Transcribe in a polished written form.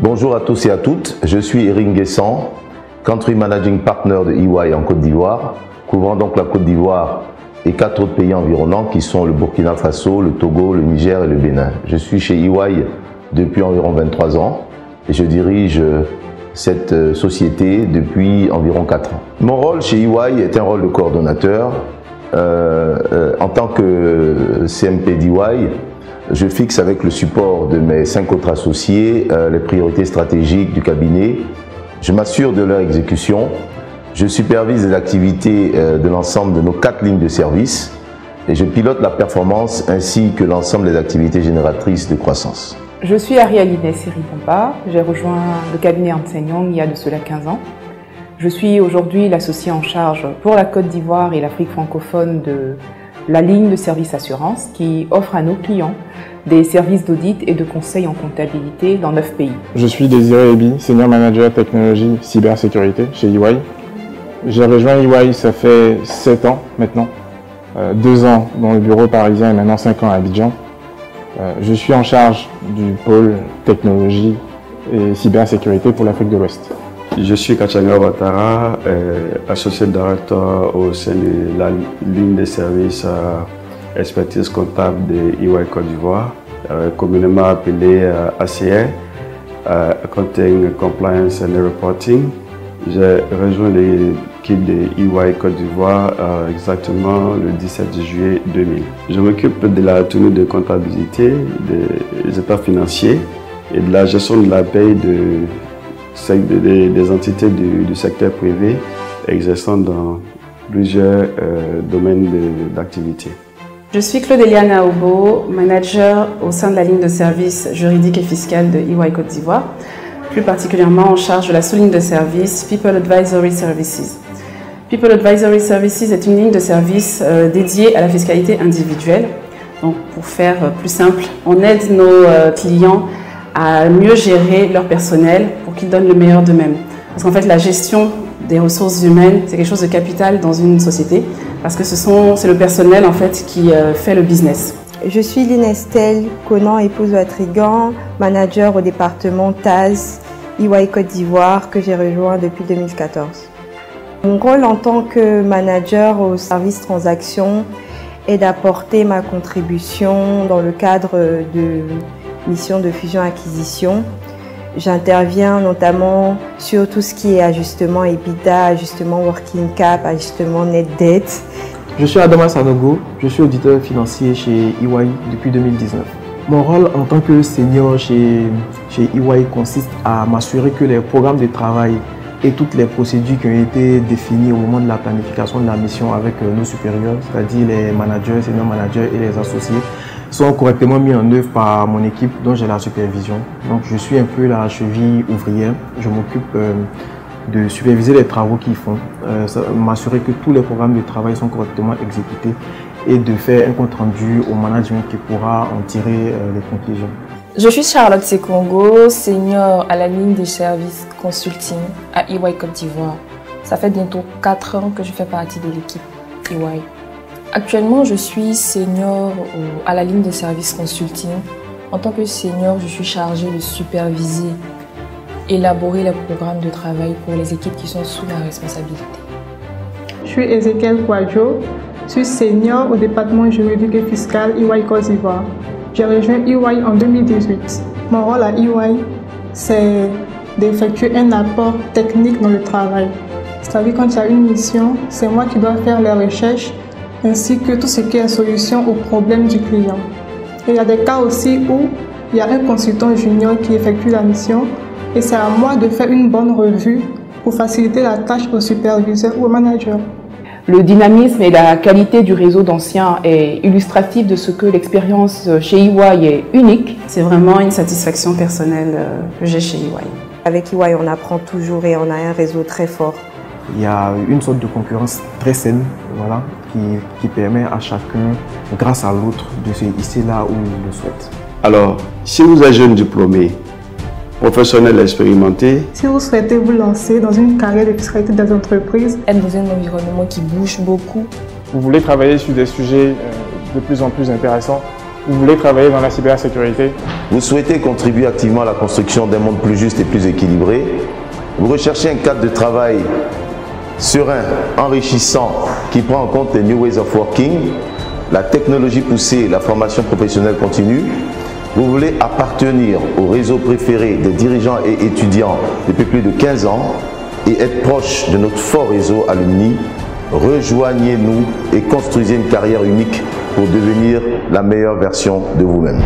Bonjour à tous et à toutes, je suis Eric Nguessan, Country Managing Partner de EY en Côte d'Ivoire, couvrant donc la Côte d'Ivoire et 4 autres pays environnants qui sont le Burkina Faso, le Togo, le Niger et le Bénin. Je suis chez EY depuis environ 23 ans et je dirige cette société depuis environ 4 ans. Mon rôle chez EY est un rôle de coordonnateur. En tant que CMP d'EY, je fixe avec le support de mes 5 autres associés les priorités stratégiques du cabinet. Je m'assure de leur exécution. Je supervise les activités de l'ensemble de nos 4 lignes de service et je pilote la performance ainsi que l'ensemble des activités génératrices de croissance. Je suis Arialine Siri-Pompa. J'ai rejoint le cabinet Ernst & Young il y a de cela 15 ans. Je suis aujourd'hui l'associé en charge pour la Côte d'Ivoire et l'Afrique francophone de la ligne de service assurance qui offre à nos clients des services d'audit et de conseil en comptabilité dans 9 pays. Je suis Désiré Ebi, Senior Manager Technologie Cybersécurité chez EY. J'ai rejoint EY, ça fait 7 ans maintenant, 2 ans dans le bureau parisien et maintenant 5 ans à Abidjan. Je suis en charge du pôle technologie et cybersécurité pour l'Afrique de l'Ouest. Je suis Kachanga Ouattara, associé directeur au sein de la ligne de services expertise comptable de EY Côte d'Ivoire, communément appelée ACR, Accounting, Compliance and Reporting. J'ai rejoint l'équipe de EY Côte d'Ivoire exactement le 17 juillet 2000. Je m'occupe de la tenue de comptabilité, des états financiers et de la gestion de la paie des entités du secteur privé exerçant dans plusieurs domaines d'activité. Je suis Claude Eliane Aobo, manager au sein de la ligne de service juridique et fiscale de EY Côte d'Ivoire, plus particulièrement en charge de la sous-ligne de service People Advisory Services. People Advisory Services est une ligne de service dédiée à la fiscalité individuelle. Donc, pour faire plus simple, on aide nos clients à mieux gérer leur personnel pour qu'ils donnent le meilleur d'eux-mêmes. Parce qu'en fait, la gestion des ressources humaines, c'est quelque chose de capital dans une société, parce que c'est le personnel en fait qui fait le business. Je suis Lynn Estelle Conan, épouse Ouatrigan, manager au département TAS, EY Côte d'Ivoire, que j'ai rejoint depuis 2014. Mon rôle en tant que manager au service transactions est d'apporter ma contribution dans le cadre de mission de fusion-acquisition. J'interviens notamment sur tout ce qui est ajustement EBITDA, ajustement working cap, ajustement net debt. Je suis Adama Sanogo, je suis auditeur financier chez EY depuis 2019. Mon rôle en tant que senior chez EY consiste à m'assurer que les programmes de travail et toutes les procédures qui ont été définies au moment de la planification de la mission avec nos supérieurs, c'est-à-dire les managers, senior managers et les associés, sont correctement mis en œuvre par mon équipe dont j'ai la supervision. Donc je suis un peu la cheville ouvrière. Je m'occupe de superviser les travaux qu'ils font, m'assurer que tous les programmes de travail sont correctement exécutés et de faire un compte rendu au management qui pourra en tirer les conclusions. Je suis Charlotte Sekongo, senior à la ligne des services consulting à EY Côte d'Ivoire. Ça fait bientôt 4 ans que je fais partie de l'équipe EY. Actuellement, je suis senior à la ligne de services consulting. En tant que senior, je suis chargée de superviser, élaborer les programmes de travail pour les équipes qui sont sous ma responsabilité. Je suis Ezekiel Kouadjo, je suis senior au département juridique et fiscal EY Côte d'Ivoire. J'ai rejoint EY en 2018. Mon rôle à EY, c'est d'effectuer un apport technique dans le travail. C'est-à-dire quand il y a une mission, c'est moi qui dois faire les recherches ainsi que tout ce qui est solution aux problèmes du client. Et il y a des cas aussi où il y a un consultant junior qui effectue la mission et c'est à moi de faire une bonne revue pour faciliter la tâche au superviseur ou au manager. Le dynamisme et la qualité du réseau d'anciens est illustratif de ce que l'expérience chez EY est unique. C'est vraiment une satisfaction personnelle que j'ai chez EY. Avec EY, on apprend toujours et on a un réseau très fort. Il y a une sorte de concurrence très saine, voilà, qui permet à chacun, grâce à l'autre, de se hisser là où il le souhaite. Alors, si vous êtes jeune diplômé, professionnel expérimenté, si vous souhaitez vous lancer dans une carrière de fiscalité des entreprises, être dans un environnement qui bouge beaucoup, Vous voulez travailler sur des sujets de plus en plus intéressants, Vous voulez travailler dans la cybersécurité? Vous souhaitez contribuer activement à la construction d'un monde plus juste et plus équilibré? Vous recherchez un cadre de travail serein, enrichissant, qui prend en compte les New Ways of Working, la technologie poussée, la formation professionnelle continue? Vous voulez appartenir au réseau préféré des dirigeants et étudiants depuis plus de 15 ans et être proche de notre fort réseau alumni? Rejoignez-nous et construisez une carrière unique pour devenir la meilleure version de vous-même.